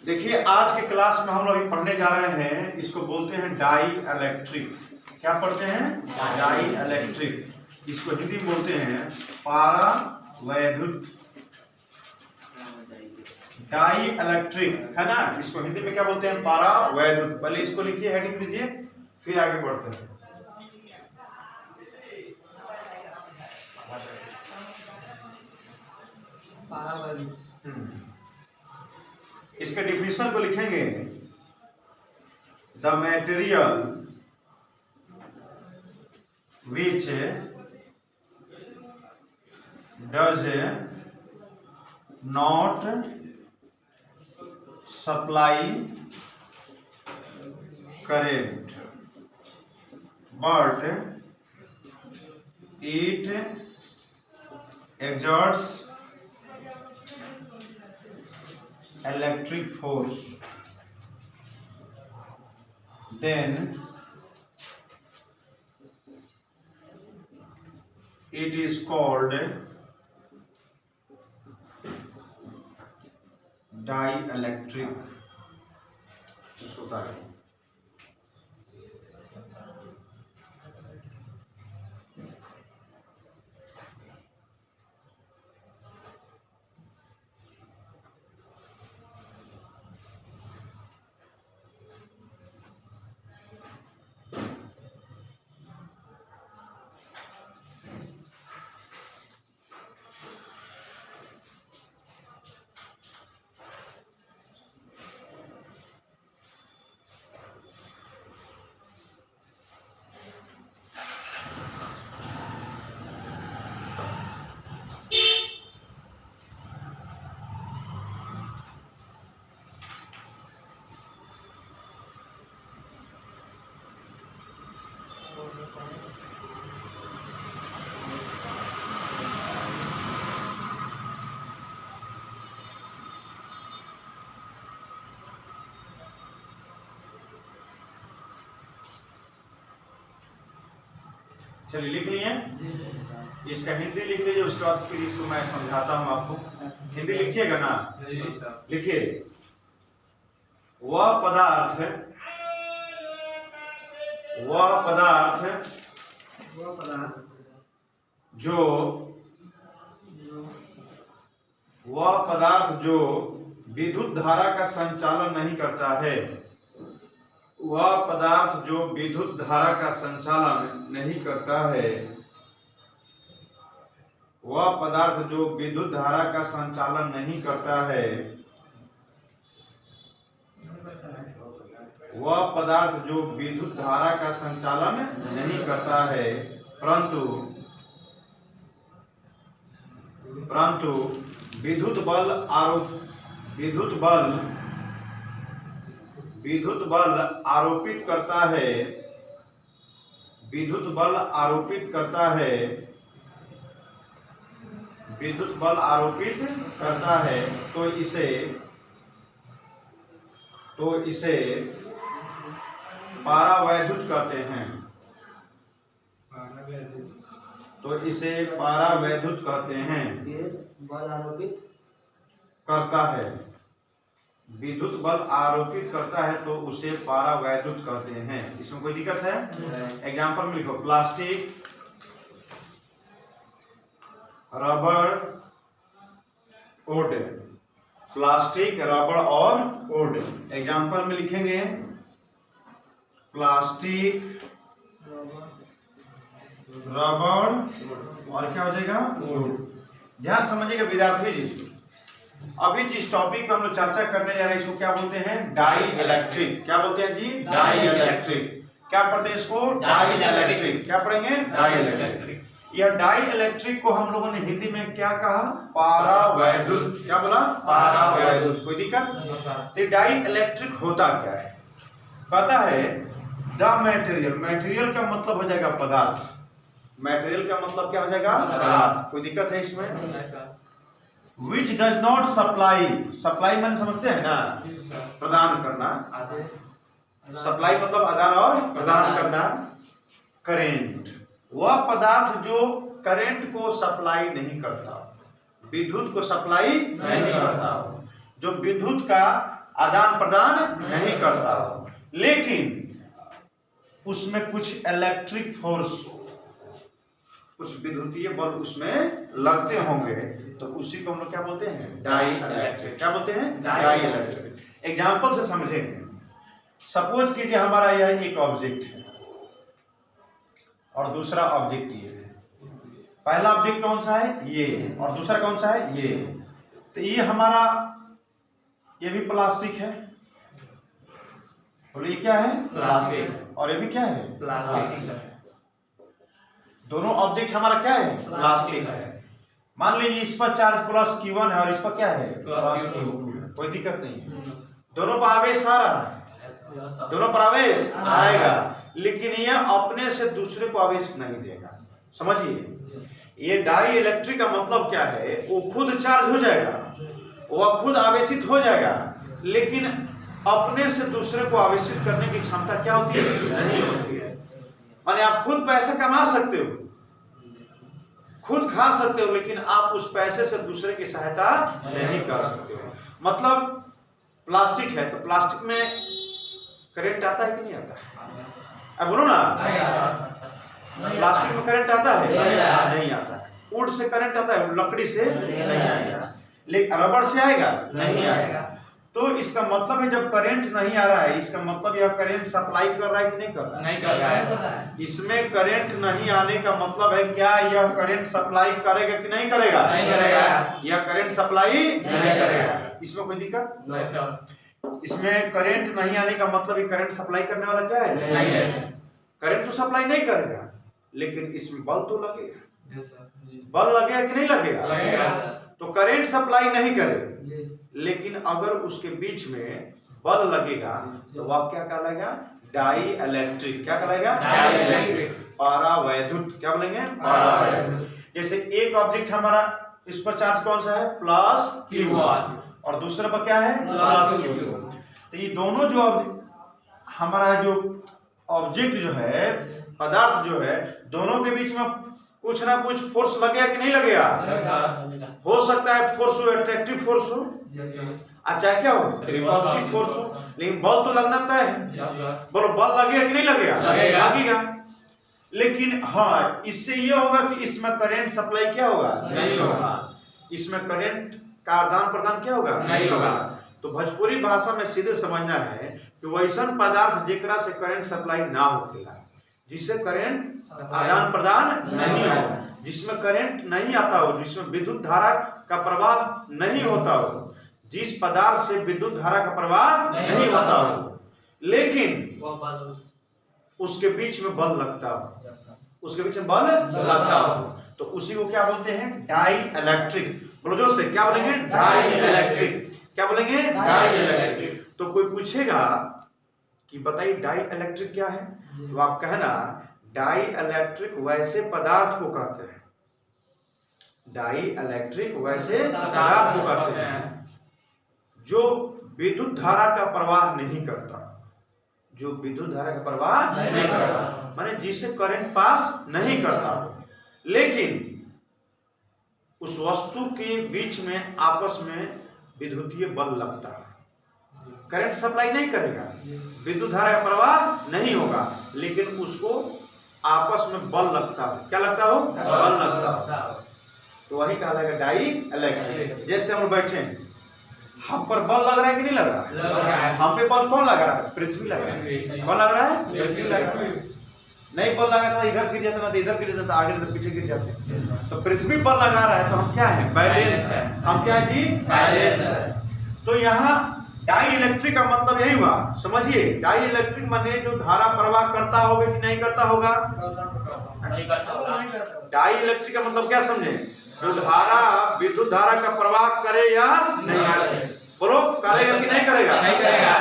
देखिए आज के क्लास में हम लोग अभी पढ़ने जा रहे हैं, इसको बोलते हैं डाई इलेक्ट्रिक। क्या पढ़ते हैं? Dielectric. इसको हिंदी में बोलते हैं पारावैद्युत। डाई इलेक्ट्रिक है ना, इसको हिंदी में क्या बोलते हैं? पारावैद्युत। पहले इसको लिखिए, हेडिंग दीजिए, फिर आगे बढ़ते हैं। इसके डिफिनेशन को लिखेंगे, the material which does not supply current but it exerts electric force, then it is called dielectric। इसको उतारें। चलिए लिख लिए, इसका हिंदी लिख लीजिए, उसके बाद फिर इसको मैं समझाता हूं आपको। हिंदी लिखिएगा ना, लिखिए, वह पदार्थ जो विद्युत धारा का संचालन नहीं करता है, वह पदार्थ जो विद्युत धारा का संचालन नहीं करता है, वह पदार्थ जो विद्युत धारा का संचालन नहीं करता है, वह पदार्थ जो विद्युत धारा का संचालन नहीं करता है, परंतु विद्युत बल आरोपित करता है, तो इसे पारावैद्युत कहते हैं। बल आरोपित करता है, विद्युत बल आरोपित करता है, तो उसे पारावैद्युत कहते हैं। इसमें कोई दिक्कत है? एग्जाम्पल में लिखो, प्लास्टिक, रबड़, वुड। प्लास्टिक, रबड़ और वुड। एग्जाम्पल में लिखेंगे प्लास्टिक, रबड़ और क्या हो जाएगा? वुड। ध्यान समझिएगा विद्यार्थी जी, अभी जिस टॉपिक पे हम लोग चर्चा करने जा रहे हैं, इसको क्या बोलते हैं? Dielectric. क्या बोलते हैं जी? Die electric. क्या पढ़ते हैं इसको? Dielectric. क्या पढ़ेंगे? Dielectric. यह डाई इलेक्ट्रिक को हम लोगों ने हिंदी में क्या कहा? पारावैद्युत। क्या बोला? पारावैद्युत। कोई दिक्कत? तो डाई इलेक्ट्रिक होता क्या है? कहता है द मटेरियल का मतलब हो जाएगा पदार्थ। मटेरियल का मतलब क्या हो जाएगा? पदार्थ। कोई दिक्कत है इसमें? Which does not supply माने समझते हैं ना? प्रदान करना। सप्लाई मतलब आदान और प्रदान करना। करेंट, वह पदार्थ जो करंट को सप्लाई नहीं करता, विद्युत को सप्लाई नहीं करता, जो विद्युत का आदान प्रदान नहीं करता हो, लेकिन उसमें कुछ इलेक्ट्रिक फोर्स, कुछ विद्युतीय बल उसमें लगते होंगे, तो उसी को हम लोग क्या बोलते हैं? Dielectric. क्या बोलते हैं? Die electric. एग्जाम्पल से समझेंगे। सपोज कीजिए हमारा यह एक ऑब्जेक्ट है और दूसरा ऑब्जेक्ट ये है। पहला ऑब्जेक्ट कौन सा है? ये। और दूसरा कौन सा है? ये। तो ये हमारा, ये भी प्लास्टिक है, और ये क्या है? प्लास्टिक। और ये भी क्या है? प्लास्टिक है। दोनों ऑब्जेक्ट हमारा क्या है? प्लास्टिक है। मान लीजिए इस पर चार्ज प्लस Q1 है और इस पर क्या है? प्लस Q2 है। कोई दिक्कत नहीं है, दोनों पर आवेश आ रहा है, दोनों पर आवेश आएगा, लेकिन यह अपने से दूसरे को आवेश नहीं देगा। समझिए, ये डाई इलेक्ट्रिक का मतलब क्या है? वो खुद चार्ज हो जाएगा, वह खुद आवेशित हो जाएगा, लेकिन अपने से दूसरे को आवेशित करने की क्षमता क्या होती है? नहीं होती है। माने आप खुद पैसे कमा सकते हो, खुद खा सकते हो, लेकिन आप उस पैसे से दूसरे की सहायता नहीं कर सकते हो। मतलब प्लास्टिक है तो प्लास्टिक में करंट आता है कि नहीं आता है? अब बोलो ना, प्लास्टिक में करंट आता है? नहीं आता है। वुड से करंट आता है, लकड़ी से नहीं आएगा, लेकिन रबड़ से आएगा? नहीं आएगा। तो इसका मतलब है जब करंट नहीं आ रहा है, इसका मतलब यह करंट सप्लाई कर रहा है कि नहीं कर रहा है? नहीं कर रहा है। इसमें करंट नहीं आने का मतलब है क्या यह करंट सप्लाई करेगा कि नहीं करेगा? नहीं करेगा। यह करंट सप्लाई नहीं करेगा। इसमें कोई दिक्कत नहीं सर। इसमें करंट नहीं आने का मतलब ये करंट सप्लाई करने वाला क्या है? नहीं है। करंट तो सप्लाई नहीं करेगा, लेकिन इसमें बल तो लगेगा। बल लगेगा कि नहीं लगेगा? लगेगा। तो करंट सप्लाई नहीं करेगा, लेकिन अगर उसके बीच में बल लगेगा तो वह क्या कहलाएगा? Dielectric. क्या कहलाएगा? Dielectric. परावैद्युत। क्या बोलेंगे? परावैद्युत। जैसे एक ऑब्जेक्ट हमारा, इस पर चार्ज कौन सा है? प्लस Q1, और दूसरे पर क्या है? Plus Q2। तो ये दोनों जो हमारा जो ऑब्जेक्ट जो है, पदार्थ जो है, दोनों के बीच में कुछ ना कुछ फोर्स लगेगा कि नहीं लगेगा? हो सकता है फोर्स हो, अट्रैक्टिव फोर्स हो, अच्छा क्या हो, रिपल्सिव फोर्स हो, लेकिन बल तो लगना तय है। बोलो बल लगेगा कि नहीं लगेगा? लगेगा। लेकिन हाँ, इससे ये होगा कि इसमें करंट सप्लाई क्या होगा? नहीं होगा। इसमें करंट का आदान प्रदान क्या होगा? नहीं होगा। तो भोजपुरी भाषा में सीधे समझना है कि वैसन पदार्थ जेकरा से करंट सप्लाई ना होखेला, जिससे करंट आदान प्रदान नहीं हो, जिसमें करंट नहीं आता हो, जिसमें विद्युत धारा का प्रवाह नहीं होता हो, जिस पदार्थ से विद्युत धारा का प्रवाह नहीं होता हो, लेकिन उसके बीच में बल लगता हो, उसके बीच में बल लगता हो, तो उसी को क्या बोलते हैं? Dielectric. बोलो जोर से, क्या बोलेंगे? Dielectric. क्या बोलेंगे? Dielectric. तो कोई पूछेगा कि बताइए डाई इलेक्ट्रिक क्या है, तो आप कहना डाई इलेक्ट्रिक वैसे पदार्थ को कहते हैं, डाई इलेक्ट्रिक वैसे पदार्थ को कहते हैं जो विद्युत धारा का प्रवाह नहीं करता, जो विद्युत धारा का प्रवाह नहीं करता, माने जिससे करंट पास नहीं करता, लेकिन उस वस्तु के बीच में आपस में विद्युतीय बल लगता है। करंट सप्लाई नहीं करेगा, विद्युत धारा का प्रवाह नहीं होगा, लेकिन उसको आपस में बल लगता है। क्या लगता हो? बल लगता है। तो वही कहा जाएगा डाई इलेक्ट्रिक। जैसे हम बैठे हैं, हम पर बल लग रहा है कि नहीं लग रहा है? हम पे बल कौन लग रहा है? पृथ्वी लग रहा है। कौन लग रहा है? पृथ्वी लग रहा है। नहीं बल लगा तो इधर गिर जाता, ना तो इधर गिर जाता, आगे तो पीछे गिर जाते। तो पृथ्वी बल लगा रहा है तो हम क्या है? बैलेंस है। हम क्या है जी? बैलेंस है। तो यहाँ डाई इलेक्ट्रिक का मतलब यही हुआ, समझिए। डाई इलेक्ट्रिक माने जो धारा प्रवाह करता होगा कि नहीं करता होगा? डाई इलेक्ट्रिक का मतलब क्या समझे? जो धारा विद्युत धारा का प्रवाह करे या नहीं? बोलो करेगा कि नहीं करेगा? नहीं करेगा।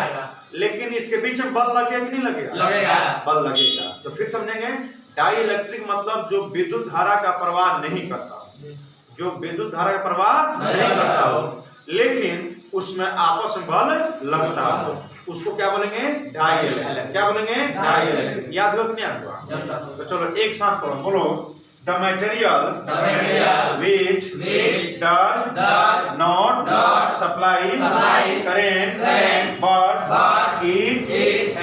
लेकिन इसके बीच में बल लगेगा कि नहीं लगेगा? लगेगा। बल लगेगा। तो फिर समझेंगे डाई इलेक्ट्रिक मतलब जो विद्युत धारा का प्रवाह नहीं करता, जो विद्युत धारा का प्रवाह नहीं करता हो, लेकिन उसमें आपस में बल लगता हो, उसको क्या बोलेंगे? Dielectric. क्या बोलेंगे? Dielectric. याद हो कि नहीं याद हुआ? तो चलो एक साथ पढ़ो, बोलो the material which does not supply current but it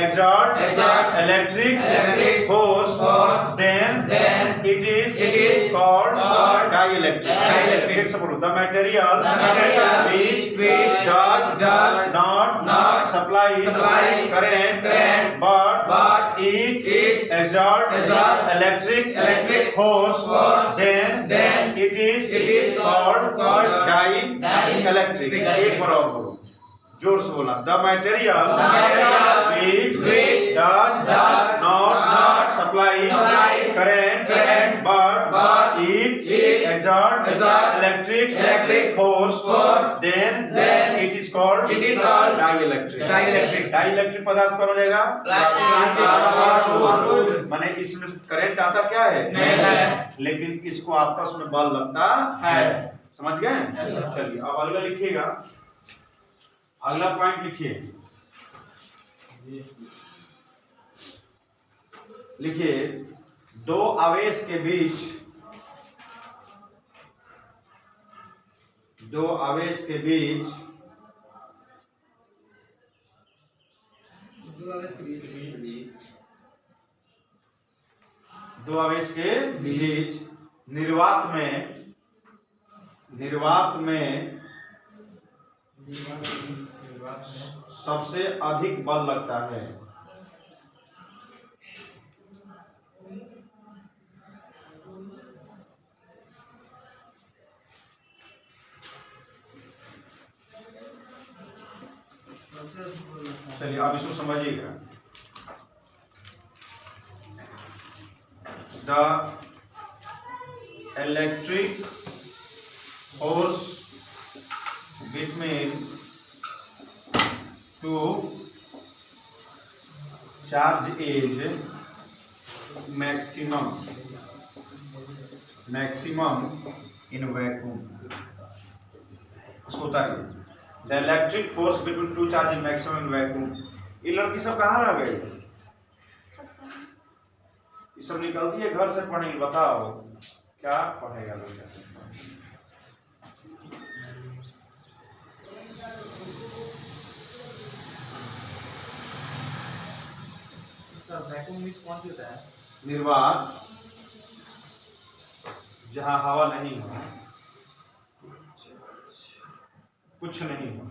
exert electric force, then it is called dielectric. फिर से बोलो, the material which does not supply current but it exert electric force, then it is called dielectric. एक बार और बोलो, जोर से बोला, the material which does not supply current but it exert electric force, then it is called dielectric. dielectric पदार्थ कौन हो जाएगा? माने इसमें करंट आता क्या है? लेकिन इसको आपस में बल लगता है। समझ गए? चलिए अब अगला लिखिएगा, अगला पॉइंट लिखिए, दो आवेश के बीच दो आवेश के बीच निर्वात में सबसे अधिक बल लगता है। चलिए आप इसको समझिएगा, the electric force between two charge is maximum in vacuum. उसको उतारिए, the electric force between two charge in maximum in vacuum. ये लड़की सब कहाँ रह गई? ये सब निकलती है घर से पढ़ेगी, बताओ क्या पढ़ेगा लड़का? वैक्यूम मींस कौन सी होता है? निर्वात, जहां हवा नहीं हो, कुछ नहीं हो।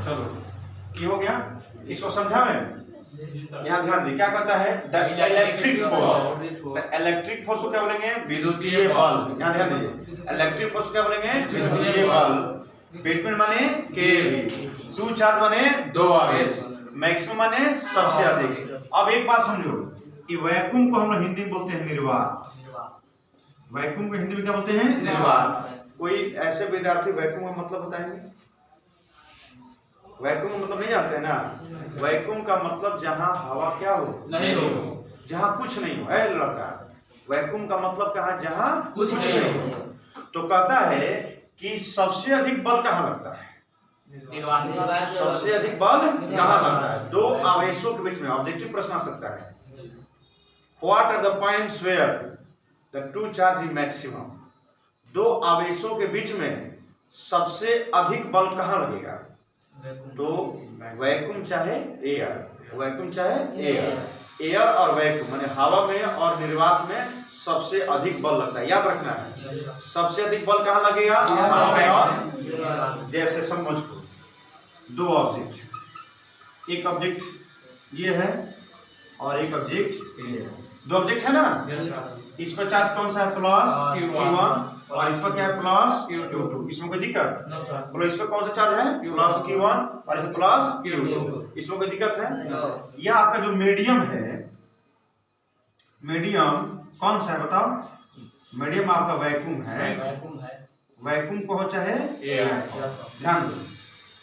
चलो ये हो गया, इसको समझा मैं? यहाँ ध्यान दे, क्या कहता है? द इलेक्ट्रिक फोर्स को क्या बोलेंगे? विद्युतीय बल। यहाँ ध्यान दीजिए, इलेक्ट्रिक फोर्स क्या बोलेंगे? विद्युतीय बल। बिटवीन माने के, टू चार्ज माने दो आवेश, मैक्सिमम माने सबसे अधिक। अब एक बात समझो, कि वैक्यूम को हम लोग हिंदी में बोलते हैं निर्वात। वैक्यूम को हिंदी में क्या बोलते हैं? निर्वात। कोई ऐसे विद्यार्थी वैक्यूम का मतलब बताएंगे? वैक्यूम का मतलब नहीं जानते हैं ना? वैक्यूम का मतलब जहां हवा क्या हो, नहीं हो, जहां कुछ नहीं हो। ऐ लड़का, वैक्यूम का मतलब कहाँ? जहां कुछ नहीं हो। तो कहता है कि सबसे अधिक बल कहाँ लगता है? सबसे अधिक बल कहाँ लगता है? दो आवेशों के बीच में। ऑब्जेक्टिव प्रश्न आ सकता है, what are the points where the two charge is maximum. दो आवेशों के बीच में सबसे अधिक बल कहाँ लगेगा? तो वैक्यूम चाहे एयर, वैक्यूम चाहे एयर और वैक्यूम माने हवा में और निर्वात में सबसे अधिक बल लगता है। याद रखना है, सबसे अधिक बल कहाँ लगेगा? हवा में और जैसे समझ को दो ऑब्जेक्ट, एक ऑब्जेक्ट ये है और एक ऑब्जेक्ट ये है। दो ऑब्जेक्ट है ना, इस पर चार्ज कौन सा है? प्लस Q1 और इस पर क्या है? Plus Q2। इसमें कोई दिक्कत? बोलो, इस पर कौन सा चार्ज है? प्लस Q1 और इस पर प्लस Q2। इसमें कोई दिक्कत है? यह आपका जो मीडियम है, मीडियम कौन सा है बताओ? मीडियम आपका वैक्यूम है। वैक्यूम को हो चाहे एयर। ध्यान दो,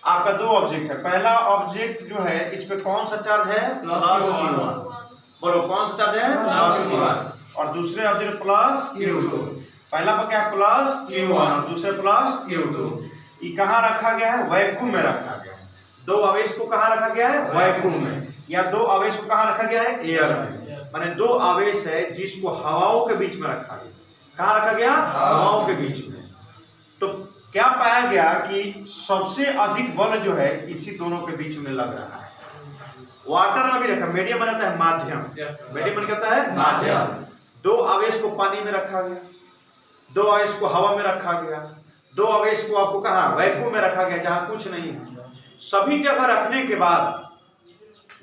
आपका दो ऑब्जेक्ट है, पहला ऑब्जेक्ट जो है इस पे कौन सा चार्ज है? Plus Q1। बोलो कौन सा चार्ज है? Plus Q1। और दूसरे ऑब्जेक्ट प्लस Q2। पहला पर क्या है? प्लस Q1 और दूसरे प्लस Q2। ये कहाँ रखा गया है? वैक्यूम में रखा गया है। दो आवेश को कहाँ रखा गया है? वैक्यूम में। या दो आवेश को कहाँ रखा गया है? एयर में। माने दो आवेश है जिसको हवाओं के बीच में रखा गया। कहाँ रखा गया? हवाओं के बीच में। तो क्या पाया गया कि सबसे अधिक बल जो है इसी दोनों के बीच में लग रहा है। वाटर में भी रखा, मीडियम बनाता है माध्यम, मीडियम बन कहता है माध्यम। दो आवेश को पानी में रखा गया, दो आवेश को हवा में रखा गया, दो आवेश को आपको कहा वैक्यूम में रखा गया जहां कुछ नहीं है। सभी जगह रखने के बाद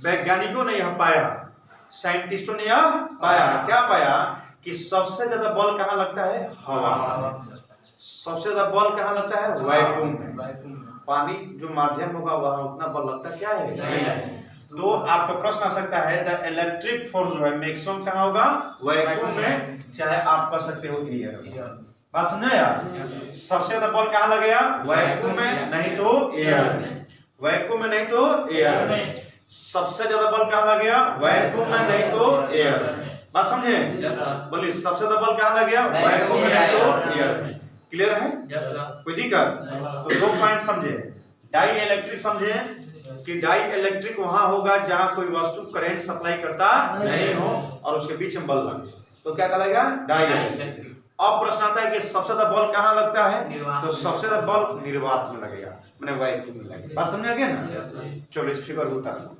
वैज्ञानिकों ने यह पाया, साइंटिस्टों ने यह पाया, क्या पाया कि सबसे ज्यादा बल कहां लगता है? हवा। सबसे ज्यादा बल कहां लगता है? वैक्यूम में। पानी जो माध्यम होगा वहां उतना बल लगता क्या है? नहीं है। तो आपका प्रश्न आ सकता है द इलेक्ट्रिक फोर्स जो है मैक्सिमम कहां होगा? वैक्यूम में, चाहे आप कर सकते हो एयर में। बात समझे यार? सबसे ज्यादा बल कहां लगेगा? वैक्यूम में, नहीं तो एयर में। वैक्यूम में नहीं तो एयर में। सबसे ज्यादा बल कहां लगेगा? वैक्यूम में नहीं तो एयर में। बात समझे? बोलिए सबसे ज्यादा बल कहां लगेगा? वैक्यूम में नहीं तो एयर में। क्लियर है? कोई दिक्कत? तो दो पॉइंट समझे। डाई इलेक्ट्रिक समझे कि डाई इलेक्ट्रिक वहां होगा जहां कोई वस्तु करंट सप्लाई करता नहीं हो और उसके बीच में बल लगे, तो क्या कहलाएगा? Dielectric. अब प्रश्न आता है कि सबसे ज्यादा बल कहां लगता है? तो सबसे ज्यादा बल निर्वात में लगेगा, माने वैक्यूम में लगेगा। बात समझ आ गया ना? चलो इस फिगर को उतार लो।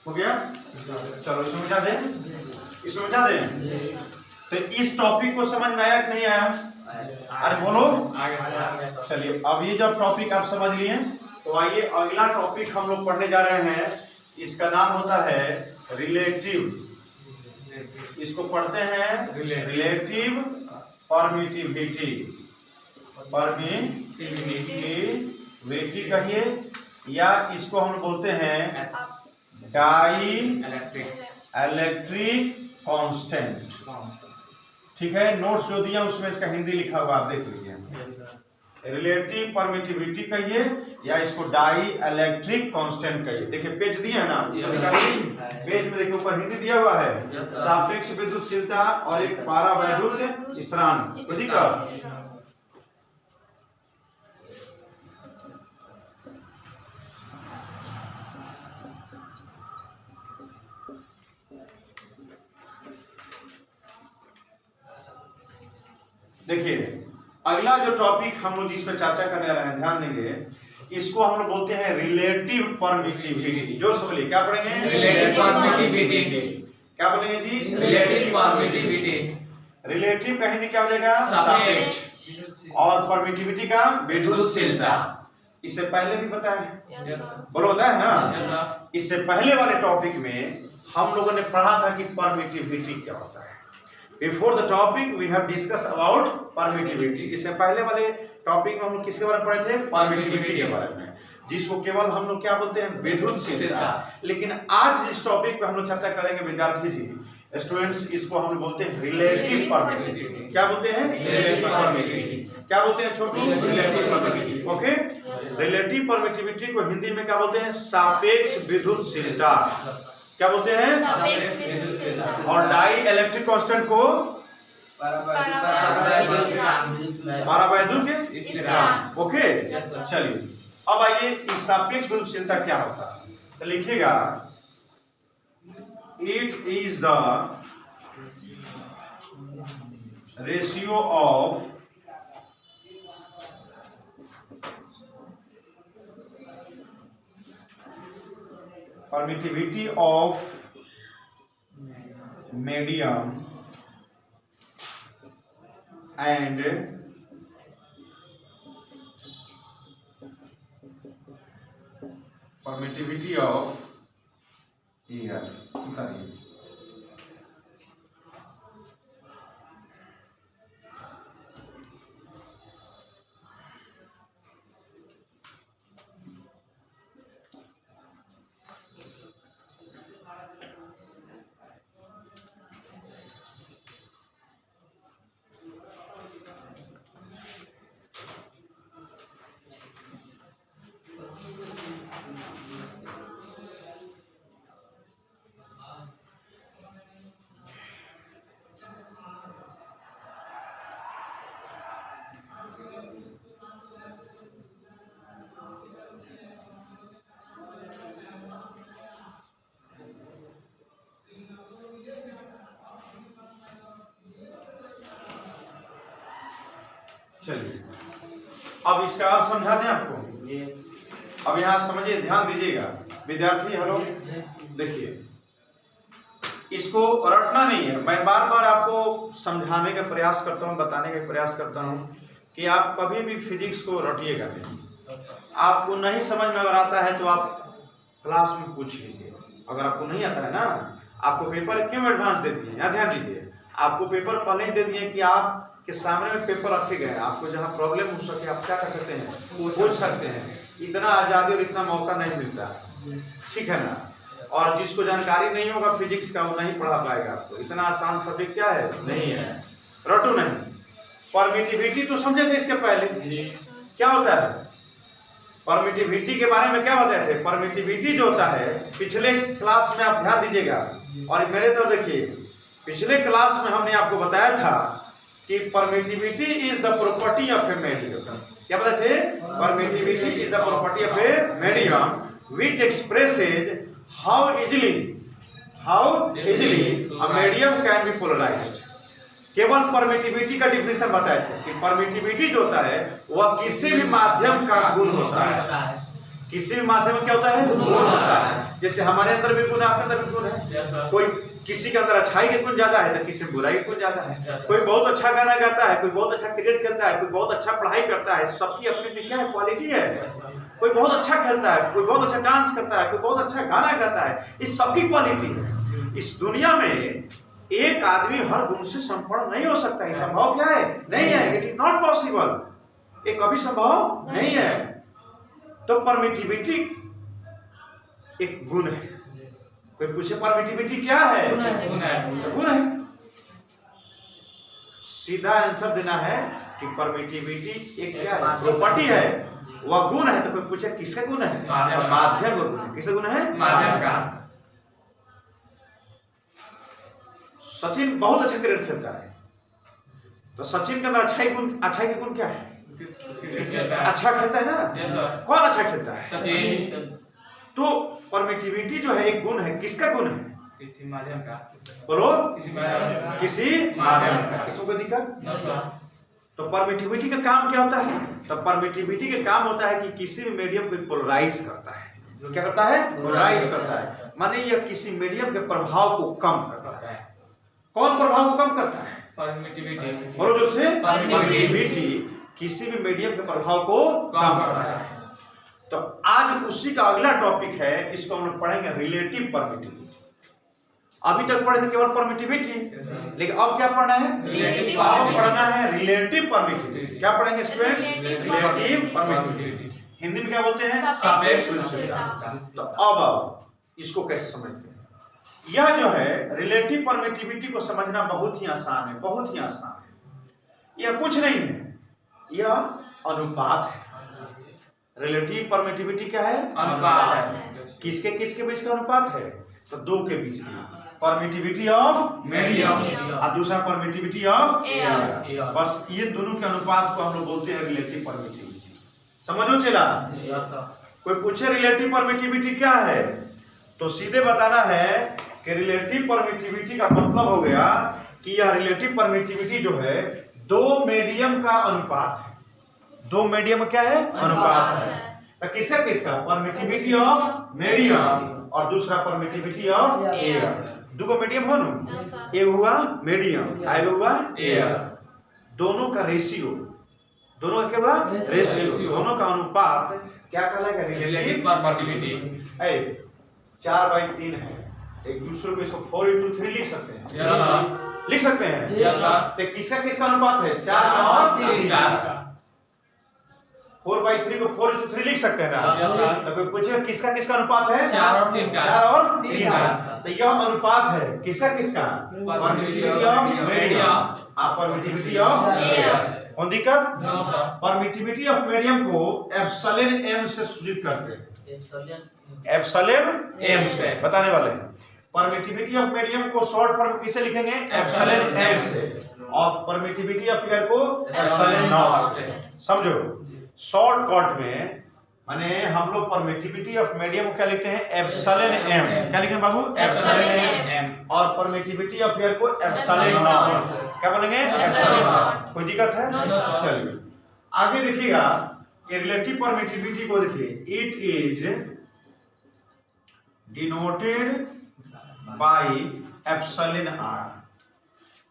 हो गया? चलो इसमें मिटा दें, इसमें मिटा दें। तो इस टॉपिक को समझ में आया कि नहीं आया? अरे बोलो। चलिए अब ये जब टॉपिक आप समझ लिए तो आइए अगला टॉपिक हम लोग पढ़ने जा रहे हैं। इसका नाम होता है रिलेटिव। इसको पढ़ते हैं रिलेटिव परमिटिविटी। परमिटिविटी कहिए, या इसको हम बोलते हैं डाई इलेक्ट्रिक कांस्टेंट। ठीक है, नोट्स जो दिया उसमें इसका हिंदी लिखा हुआ आप देख लीजिए। रिलेटिव परमिटिविटी कहिए या इसको डाई इलेक्ट्रिक कांस्टेंट कहिए। देखिए पेज दिया है ना, पेज में देखिए ऊपर हिंदी दिया हुआ है, सापेक्ष विद्युतशीलता और एक पारावैद्युत स्थिरांक। ठीक है, देखिए अगला जो टॉपिक हम लोग जिस पर चर्चा करने जा रहे हैं, ध्यान देंगे, इसको हम लोग बोलते हैं रिलेटिव परमिटिविटी। जोर से बोलिए, क्या पढ़ेंगे? Relative permittivity. क्या बोलेंगे जी? Relative permittivity. रिलेटिव का हिंदी क्या हो जाएगा? सापेक्ष। और परमिटिविटी का विद्युतशीलता। इससे पहले भी पता है? बोलो होता है ना? इससे पहले वाले टॉपिक में हम लोगों ने पढ़ा था कि परमिटिविटी क्या होता है। Before the topic we have discussed about permittivity। इससे पहले वाले टॉपिक में हम लोग किसके बारे में पढ़े थे? परमिटिविटी के बारे में, जिसको केवल हम लोग क्या बोलते हैं? विद्युतशीलता। लेकिन आज जिस टॉपिक पे हम लोग चर्चा करेंगे विद्यार्थी जी, स्टूडेंट्स, इसको हम लोग बोलते हैं रिलेटिव परमिटिविटी। क्या बोलते हैं? Relative permittivity. क्या बोलते हैं छोटू? Relative permittivity. Okay, relative permittivity को हिंदी में क्या बोलते हैं? सापेक्ष विद्युतशीलता। क्या बोलते हैं? और डाई इलेक्ट्रिक कांस्टेंट को पारावैद्युत स्थिरांक। ओके, चलिए अब आइए इस सापेक्ष विद्युतशीलता क्या होता है, तो लिखिएगा It is the ratio of permittivity of medium and permittivity of air. चलिए अब इसका अर्थ समझा दें आपको। अब यहाँ समझिए, ध्यान दीजिएगा विद्यार्थी। हेलो, देखिए इसको रटना नहीं है। मैं बार बार आपको समझाने का प्रयास करता हूँ, बताने का प्रयास करता हूँ कि आप कभी भी फिजिक्स को रटिएगा नहीं। आपको नहीं समझ में अगर आता है तो आप क्लास में पूछ लीजिए। अगर आपको नहीं आता है ना, आपको पेपर क्यों एडवांस दे दिए, यहाँ ध्यान दीजिए। आपको पेपर पहले ही दे दिए कि आपके सामने में पेपर रखे गए हैं, आपको जहाँ प्रॉब्लम हो सके आप क्या कर सकते हैं, पूछ सकते हैं। इतना आज़ादी और इतना मौका नहीं मिलता, ठीक है ना। और जिसको जानकारी नहीं होगा फिजिक्स का, वो नहीं पढ़ा पाएगा आपको। इतना आसान सब्जेक्ट क्या है, नहीं है, रटो नहीं। परमिटिविटी तो समझे थे इसके पहले, क्या होता है परमिटिविटी के बारे में क्या बताए थे। परमिटिविटी जो होता है, पिछले क्लास में आप ध्यान दीजिएगा और मेरे तरफ देखिए। पिछले क्लास में हमने आपको बताया था कि permittivity is the property of a medium. क्या बताए थे, permittivity is the property of a medium which expresses how easily a medium can be polarised. केवल परमिटिविटी का डिफिनेशन बताए थे कि परमिटिविटी जो होता है वह किसी भी माध्यम का गुण होता है। किसी भी माध्यम में क्या होता है, गुण होता है। जैसे हमारे अंदर भी गुण है, आपके अंदर भी गुण है। कोई किसी के अंदर अच्छाई के गुण ज्यादा है तो किसी में बुराई के गुण ज्यादा है। कोई बहुत अच्छा गाना गाता है, कोई बहुत अच्छा क्रिकेट खेलता है, कोई बहुत अच्छा पढ़ाई करता है। सबकी अपनी अपनी क्या है, क्वालिटी है। कोई बहुत अच्छा खेलता है, कोई बहुत अच्छा डांस करता है, कोई बहुत अच्छा गाना गाता है। इस सबकी क्वालिटी है। इस दुनिया में एक आदमी हर गुण से संपन्न नहीं हो सकता। ये संभव क्या है, नहीं है। इट इज नॉट पॉसिबल, ये कभी संभव नहीं है। तो परमिटिविटी एक गुण है। कोई पूछे परमिटिविटी क्या है, गुण है। सीधा आंसर देना है कि परमिटिविटी एक क्या है, प्रॉपर्टी है, वह गुण है। तो कोई पूछे किसका गुण है, माध्यम का गुण है। किसका गुण है, माध्यम का। सचिन बहुत अच्छा क्रिकेट खेलता है, तो सचिन के अंदर अच्छाई के गुण क्या है, अच्छा खेलता है ना। कौन अच्छा खेलता है, सचिन। तो परमिटिविटी जो है एक गुण है। किसका गुण है, किसी माध्यम का। बोलो, किसी माध्यम का। किसको कोई दिक्कत। तो परमिटिविटी का काम क्या होता है, तो परमिटिविटी का काम होता है कि किसी भी मीडियम को पोलराइज करता है। जो क्या करता है, पोलराइज करता है। माने यह किसी मीडियम के प्रभाव को कम करता है। कौन प्रभाव को कम करता है, परमिटिविटी। बोलो जो से, परमिटिविटी किसी भी मीडियम के प्रभाव को कम करता है। तो आज उसी का अगला टॉपिक है, इसको हम लोग पढ़ेंगे रिलेटिव परमिटिविटी। अभी तक पढ़े थे केवल परमिटिविटी, लेकिन अब क्या पढ़ना है, अब पढ़ना है रिलेटिव परमिटिविटी। क्या पढ़ेंगे स्टूडेंट्स, रिलेटिव परमिटिविटी। हिंदी में क्या बोलते हैं, सापेक्ष विलक्षणता। तो अब इसको कैसे समझते हैं। यह जो है रिलेटिव परमिटिविटी को समझना बहुत ही आसान है, बहुत ही आसान है। यह कुछ नहीं है, यह अनुपात है। रिलेटिव परमिटिविटी क्या है, अनुपात है। किसके किसके बीच का अनुपात है, तो दो के बीच की। परमिटिविटी ऑफ मीडियम और दूसरा परमिटिविटी ऑफ एयर। बस ये दोनों के अनुपात को हम लोग बोलते हैं रिलेटिव परमिटिविटी। समझो चला। कोई पूछे रिलेटिव परमिटिविटी क्या है, तो सीधे बताना है कि रिलेटिव परमिटिविटी का मतलब हो गया कि यह रिलेटिव परमिटिविटी जो है दो मीडियम का अनुपात है। दो मीडियम क्या है? अनुपात है। तो किसका किसका? परमिटिविटी ऑफ मीडियम और दूसरा परमिटिविटी ऑफ एयर। दो मीडियम हो ना, एक हुआ मीडियम, एक हुआ एयर। दोनों का रेशियो, दोनों का क्या हुआ? रेशियो, दोनों का अनुपात क्या कहलाएगा? Relative permittivity. 4/3 है, एक दूसरे को इसको 4:3 लिख सकते हैं। लिख सकते हैं। तो किसका किसका अनुपात है? 4 और 3 का। 4/3 को 4:3 लिख सकते हैं ना। तो कोई पूछे किसका किसका अनुपात है? 4 और 3 का। 4 और 3 का। तो यह अनुपात है किसका किसका? परमिटिविटी ऑफ मीडियम और परमिटिविटी ऑफ एयर। कौन दिक्कत? परमिटिविटी ऑफ मीडियम को एप्सिलॉन एम से सूचित करते हैं। एप्सिलॉन एम से बताने वाले हैं। परमिटिविटी ऑफ मीडियम को शॉर्ट फॉर्म किसे लिखेंगे? एप्सिलॉन एम से। और परमिटिविटी ऑफ एयर को एप्सिलॉन नॉट से। समझो, शॉर्टकट में माने हम लोग परमिटिविटी ऑफ मीडियम को क्या लिखते हैं? Epsilon m. क्या लिखेंगे बाबू? Epsilon M. और परमिटिविटी ऑफ एयर को एप्सिलॉन नॉट। क्या बोलेंगे? Epsilon not. कोई दिक्कत है? चलिए आगे देखिएगा, रिलेटिव परमिटिविटी को देखिए। It is denoted by epsilon r.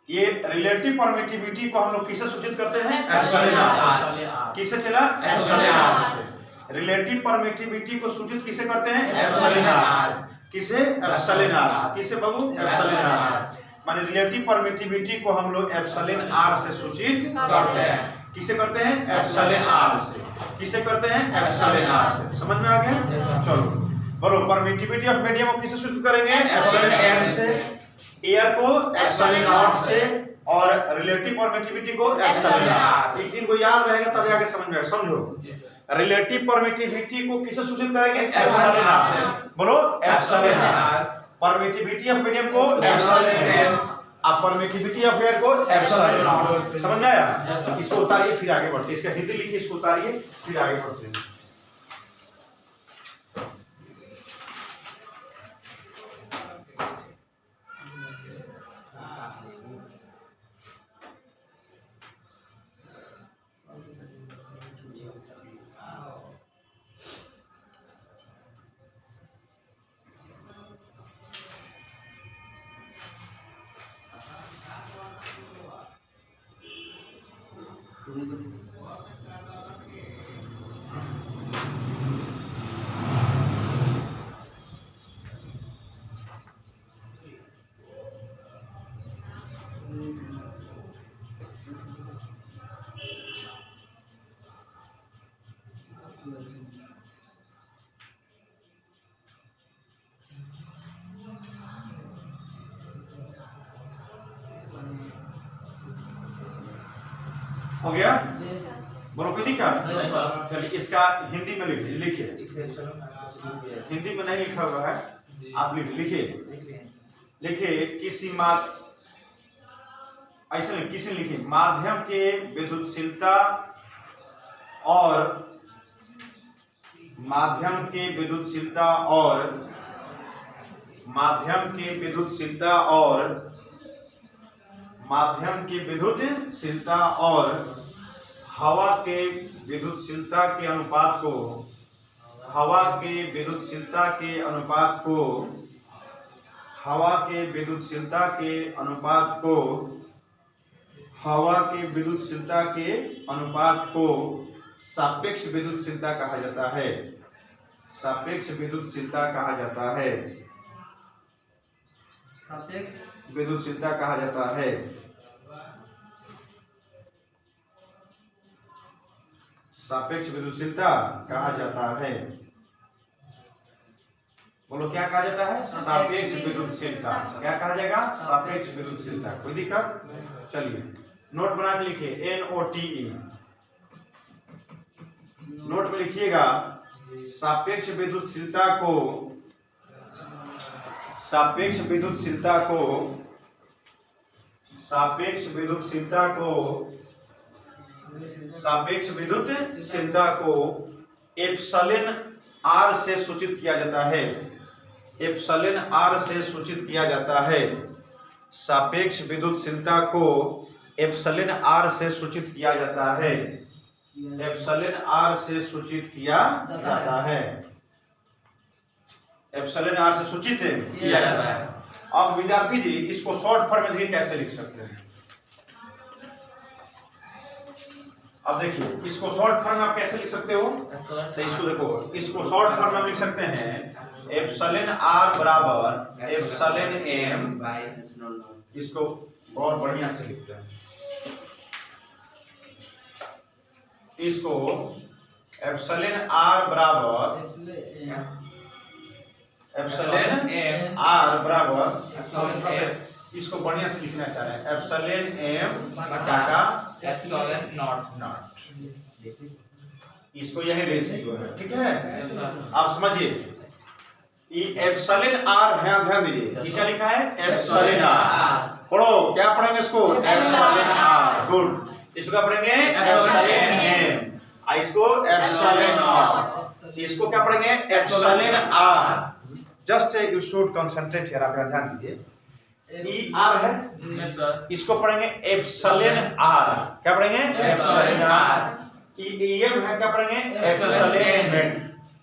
ये रिलेटिव परमिटिविटी को हम लोग किससे सूचित करते हैं? Epsilon r. किससे चला? एप्सिलॉन आर से। रिलेटिव परमिटिविटी को सूचित किसे करते हैं? Epsilon r. किसे? Epsilon r. किसे बाबू? Epsilon r. माने रिलेटिव परमिटिविटी को हम लोग एप्सिलॉन आर से सूचित करते हैं। किसे करते हैं? एप्सिलॉन आर से। किसे करते हैं? एप्सिलॉन आर से। समझ में आ गया? चलो बोलो, परमिटिविटी ऑफ मीडियम को किसे सूचित करेंगे? एप्सिलॉन एम से। एयर को एप्सिलॉन नॉट से। और रिलेटिव परमिटिविटी को एप्सिलॉन आर। एक दिन को याद रहेगा तब आगे समझ में आएगा। समझो, रिलेटिव परमिटिविटी को किसे सूचित करेंगे? एप्सिलॉन आर से। बोलो, epsilon R. Permittivity of medium को एप्सिलॉन एम और परमिटिविटी ऑफ एयर को एप्सिलॉन नॉट। समझ में आया? इसको उतारिए फिर आगे बढ़ते हैं। इसका हिंदी लिखिए, इसको उतारिए फिर आगे बढ़ते हैं। हो गया? बोलो कोई दिक्कत? चलिए इसका हिंदी में लिखिए। हिंदी में नहीं लिखा हुआ है, आप लिखिए किसी ऐसे किसी लिखिए माध्यम के विद्युतशीलता और माध्यम के विद्युतशीलता और हवा के विद्युतशीलता के अनुपात को सापेक्ष विद्युतशीलता कहा जाता है। सापेक्ष विद्युतशीलता कहा जाता है। सापेक्ष विद्युतशीलता कहा जाता है। सापेक्ष विद्युतशीलता कहा जाता है। बोलो क्या कहा जाता है? सापेक्ष विद्युतशीलता। क्या कहा जाएगा? सापेक्ष विद्युतशीलता। कोई दिक्कत? चलिए नोट बना के लिखिए, NOTE। नोट में लिखिएगा सापेक्ष विद्युतशीलता को एप्सिलॉन आर से सूचित किया जाता है। एप्सिलॉन आर से सूचित किया जाता है। सापेक्ष विद्युतशीलता को एप्सिलॉन आर से सूचित किया जाता है। एप्सिलॉन आर से सूचित किया जाता है। एप्सिलॉन आर से सूचित किया जाता है। अब विद्यार्थी जी इसको शॉर्ट फॉर्म में कैसे लिख सकते हैं? अब देखिए इसको शॉर्ट फॉर्म में आप कैसे लिख सकते हो? तो इसको देखो, इसको शॉर्ट फॉर्म में लिख सकते हैं एप्सिलॉन आर बराबर एप्सिलॉन एम। इसको बहुत बढ़िया से लिखते हैं, इसको एप्सिलॉन आर बराबर एप्सिलॉन आर बराबर, इसको बढ़िया से लिखना चाह रहे हैं एप्सिलॉन एम बटा एप्सिलॉन नॉट। इसको यही रेशियो है, ठीक है? आप समझिए ये एप्सिलॉन आर है, ध्यान दीजिए ये क्या लिखा है? Epsilon R. पढ़ो, क्या पढ़ेंगे इसको? Epsilon R. गुड। इसको क्या पढ़ेंगे? Epsilon M. इसको एप्सिलॉन नॉट। इसको क्या पढ़ेंगे? Epsilon R. Just you should concentrate here, आप ध्यान दीजिए। ई आर है, यस सर। इसको पढ़ेंगे एप्सिलॉन आर। क्या पढ़ेंगे? Epsilon are. ई एम है, क्या पढ़ेंगे? Epsilon M.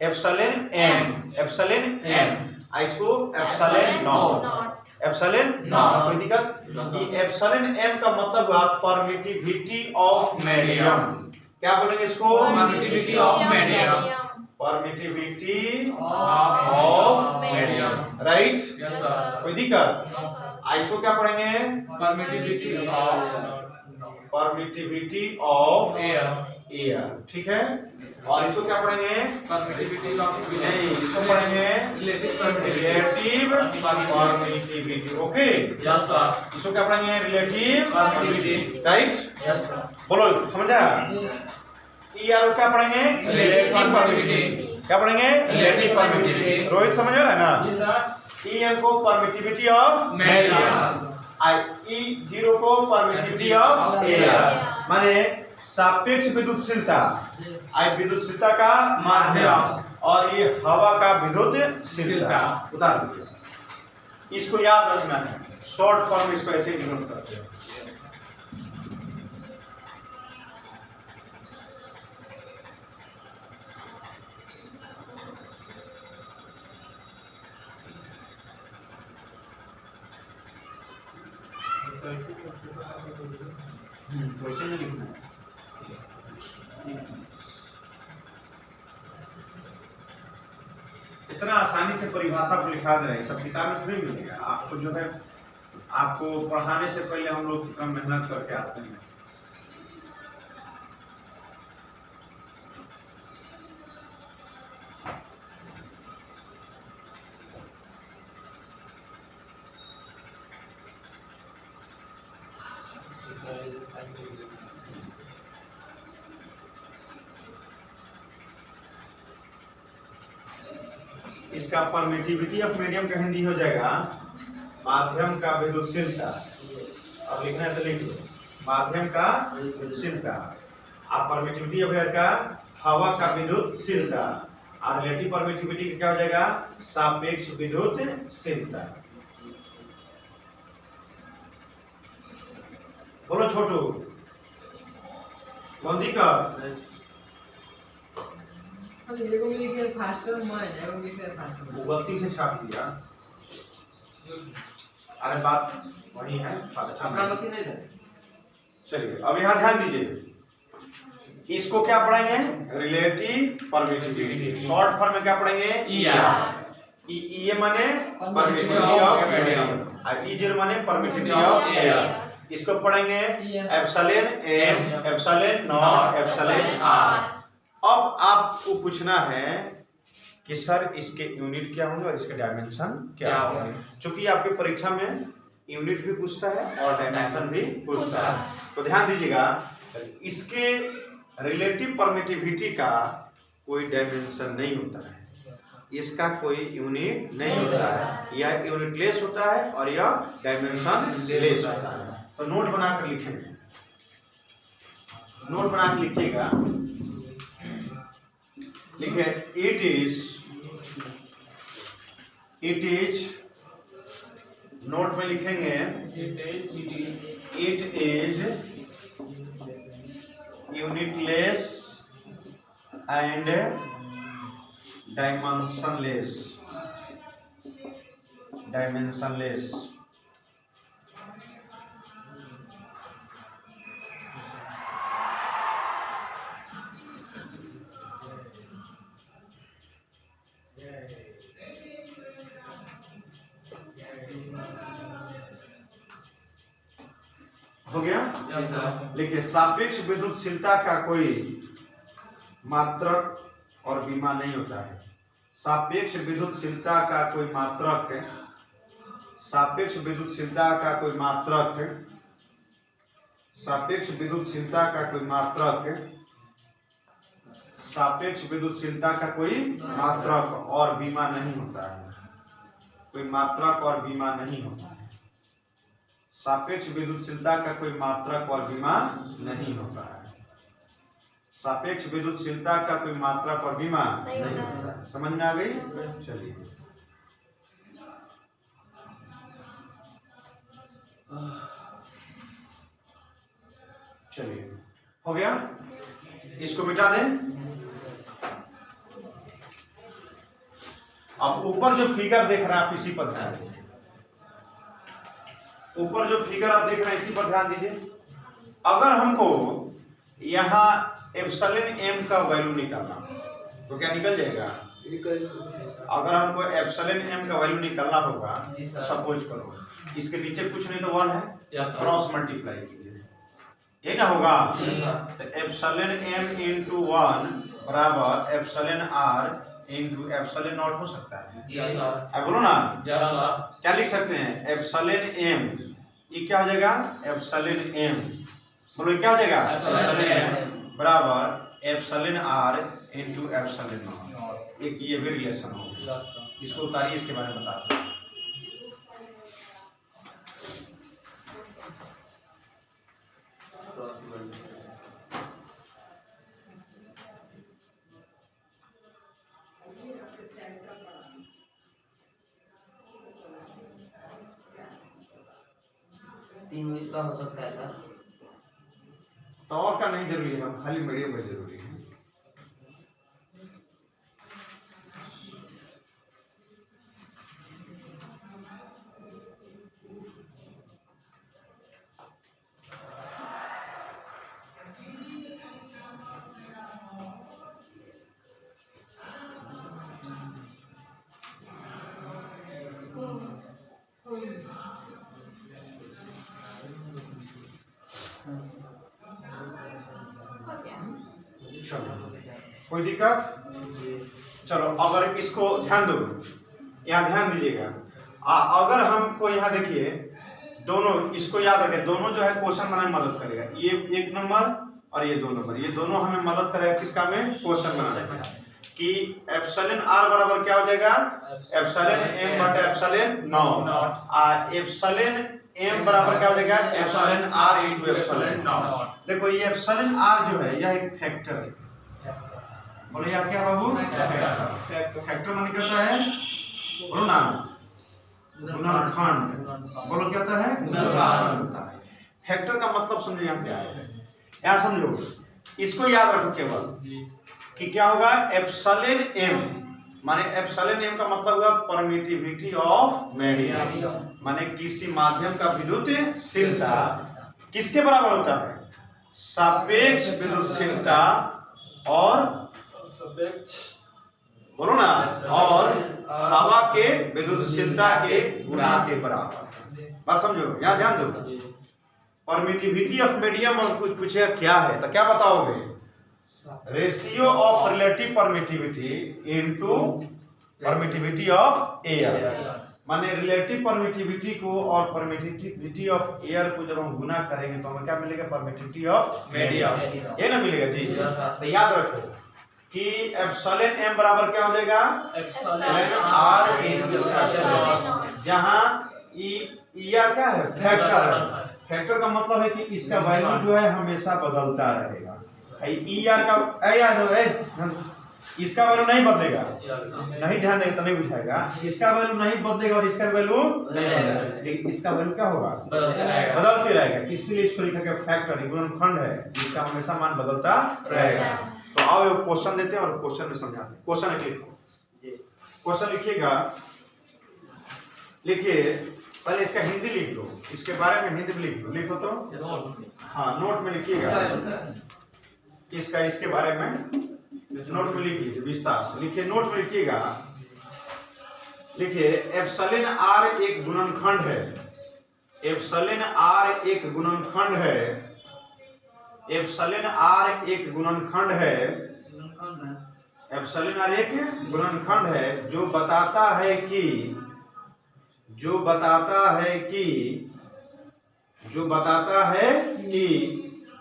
Epsilon M, epsilon M. इसको एप्सिलॉन नॉट। Epsilon not. कोई दिक्कत? ये एप्सिलॉन एम का मतलब हुआ परमिटिविटी ऑफ मीडियम। क्या बोलेंगे इसको? Permittivity of medium. Permittivity of medium. Right? Yes sir. कोई दिक्कत? इसको क्या पढ़ेंगे? Permittivity of air. ठीक है? और इसको क्या पढ़ेंगे? परमिटिविटी ऑफ नहीं, इसको पढ़ेंगे relative permittivity. Okay? Yes sir. इसको क्या पढ़ेंगे? Relative permittivity. Right? Yes sir. बोलो, समझा? ईआर क्या पढ़ेंगे? Relative permittivity. क्या पढ़ेंगे? Relative permittivity. रोहित समझ रहा है ना? जी सर। ईएम को permittivity of medium. E zero को परमिटिविटी ऑफ एयर। माने सापेक्ष विद्युतशीलता, आई विद्युतशीलता का माध्यम और ये हवा का विद्युतशीलता। उतार दीजिए, इसको याद रखना है। शॉर्ट फॉर्म इसको ऐसे ही डिनोट करते हैं। क्वेश्चन में लिखना है। इतना आसानी से परिभाषा को लिखा दे रहे हैं, सब किताब में थोड़ी मिलेगा आपको। जो है आपको पढ़ाने से पहले हम लोग कितना मेहनत करके आते हैं। इसका परमिटिविटी ऑफ मीडियम का हिंदी हो जाएगा माध्यम का विद्युतशीलता। अब लिखना है तो लिख लो, माध्यम का विद्युतशीलता। आप परमिटिविटी ऑफ एयर का हवा का विद्युतशीलता, और रिलेटिव परमिटिविटी का क्या हो जाएगा? सापेक्ष विद्युतशीलता। बोलो छोटू, बंदी का वो गलती से छाप दिया। अरे बात वही है, चलिए अब यहाँ ध्यान दीजिए। इसको क्या पढ़ेंगे? Relative permittivity. शॉर्ट फॉर्म में क्या पढ़ेंगे? ई माने परमिटिविटी ऑफ मीडियम और ई जीरो माने परमिटिविटी ऑफ एयर। इसको पढ़ेंगे epsilon M, epsilon nought, epsilon R. अब आपको पूछना है कि सर इसके यूनिट क्या होंगे और इसके डायमेंशन क्या होंगे। चूंकि आपके परीक्षा में यूनिट भी पूछता है और डायमेंशन भी पूछता है, तो ध्यान दीजिएगा। इसके रिलेटिव परमिटिविटी का कोई डायमेंशन नहीं होता है, इसका कोई यूनिट नहीं होता है। यह यूनिट लेस होता है और यह डायमेंशन लेस होता है। तो नोट बनाकर लिखेंगे, नोट बनाकर लिखिएगा। लिखे इट इज, नोट में लिखेंगे it is unitless and dimensionless. हो गया? Yes sir. लिखिए, सापेक्ष विद्युतशीलता का कोई मात्रक और विमा नहीं होता है। सापेक्ष विद्युतशीलता का कोई मात्रक, सापेक्ष विद्युतशीलता का कोई मात्रक, सापेक्ष विद्युतशीलता का कोई मात्रक, सापेक्ष विद्युतशीलता का कोई मात्रक और विमा नहीं होता है। कोई मात्रक और विमा नहीं होता है। सापेक्ष विद्युतशीलता का कोई मात्रक और विमा नहीं होता है। सापेक्ष विद्युतशीलता का कोई मात्रक और विमा नहीं होता है। समझ में आ गई? चलिए, चलिए हो गया, इसको मिटा दें। अब ऊपर जो फिगर देख रहे हैं आप, इसी पर ध्यान दीजिए। ऊपर जो फिगर आप देख रहे हैं, इसी पर ध्यान दीजिए। अगर हमको यहाँ एप्सिलॉन एम का वैल्यू निकालना तो क्या निकल जाएगा? अगर हमको एप्सिलॉन एम का वैल्यू निकालना होगा, सपोज करो इसके नीचे कुछ नहीं तो 1 है, क्रॉस मल्टीप्लाई कीजिए, ये ना होगा? तो एप्सिलॉन एम इंटू 1 बराबर epsilon R into epsilon nought हो सकता है। बोलो ना, क्या लिख सकते हैं? एप्सिलॉन एम, ये क्या हो जाएगा? एप्सिलॉन एम, बोलो क्या हो जाएगा? एप्सिलॉन एम बराबर epsilon R into epsilon nought. एक ये भी रिलेशन होगा, इसको उतारिए, इसके बारे में बताते हैं। तीन इसका हो सकता है सर? तो और का नहीं जरूरी है, खाली मीडियम का जरूरी है। चलो, कोई दिक्कत? चलो, अगर इसको ध्यान दो, यहाँ ध्यान दीजिएगा। अगर हमको यहाँ देखिए, दोनों इसको याद रखें, दोनों जो है क्वेश्चन बनाने में मदद करेगा। ये 1 नंबर और ये 2 नंबर, ये दोनों हमें मदद करेगा किसका में? क्वेश्चन बनाने में। कि एप्सिलॉन आर बराबर क्या हो जाएगा? एप्सिलॉन एम बटा एप्सिलॉन नॉट। एप्सिलॉन एम बराबर क्या हो जाएगा? Epsilon R into epsilon nought. देखो, ये एप्सिलॉन आर जो है, यह एक फैक्टर है। बोलो यार क्या बाबू? फैक्टर माने क्या होता है? बोलो ना, गुणनखंड। बोलो क्या होता है? गुणनखंड होता है। फैक्टर का मतलब समझो यहाँ क्या है, यहाँ समझो, इसको याद रखो केवल कि क्या होगा? एप्सिलॉन एम माने एप्सिलॉन एम का मतलब हुआ परमिटिविटी ऑफ मीडियम, माने किसी माध्यम का विद्युतशीलता किसके बराबर होता है? सापेक्ष विद्युतशीलता और बोलो ना, और हवा के विद्युतशीलता के गुणा के बराबर। बात समझो, यहाँ ध्यान दो। परमिटिविटी ऑफ मीडियम और कुछ पूछेगा क्या है तो क्या बताओगे? Ratio of relative permittivity into permittivity of air. माने रिलेटिव परमिटिविटी को और परमिटिविटी ऑफ एयर को जब हम गुना करेंगे तो हमें क्या मिलेगा? परमिटिविटी ऑफ मीडियम, ये ना मिलेगा जी। तो याद रखो कि एप्सिलॉन एम बराबर क्या हो जाएगा? एप्सिलॉन आर इंटू एप्सिलॉन, जहां ई आर क्या है? फैक्टर है। फैक्टर का मतलब है कि इसका वैल्यू जो है हमेशा बदलता रहेगा। ई आर का याद हो, इसका वैल्यू नहीं बदलेगा, Yes. नहीं ध्यान देगा तो नहीं बुझाएगा। इसका वैल्यू नहीं बदलेगा और इसका वैल्यू लेकिन इसका वैल्यू क्या होगा, बदलते रहेगा। इसीलिए इसको लिखा गया फैक्टर, गुणनखंड है, इसका हमेशा मान बदलता रहेगा। तो आओ एक क्वेश्चन देते हैं और क्वेश्चन में समझाते हैं। क्वेश्चन लिखो, क्वेश्चन लिखिएगा, लिखिए पहले इसका हिंदी लिख लो, इसके बारे में हिंदी में लिख लो, लिखो तो हाँ नोट में लिखिएगा, इसका इसके बारे में नोट में लिख लीजिए विस्तार से, लिखिए नोट में लिखिएगा, लिखिए एप्सिलॉन आर एक गुणनखंड है, एप्सिलॉन आर एक गुणनखंड है, एप्सिलॉन आर एक गुणनखंड है, एप्सिलॉन आर एक गुणनखंड है जो बताता है कि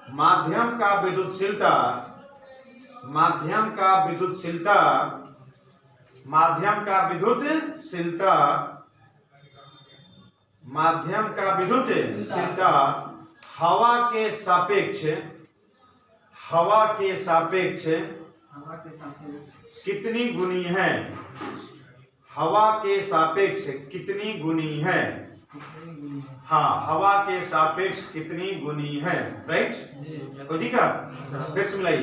माध्यम का विद्युतशीलता हवा के सापेक्ष कितनी गुनी है, हवा के सापेक्ष कितनी गुनी है, हाँ हवा के सापेक्ष कितनी गुनी है, राइट। तो ठीक है, फिर से मिलाइए।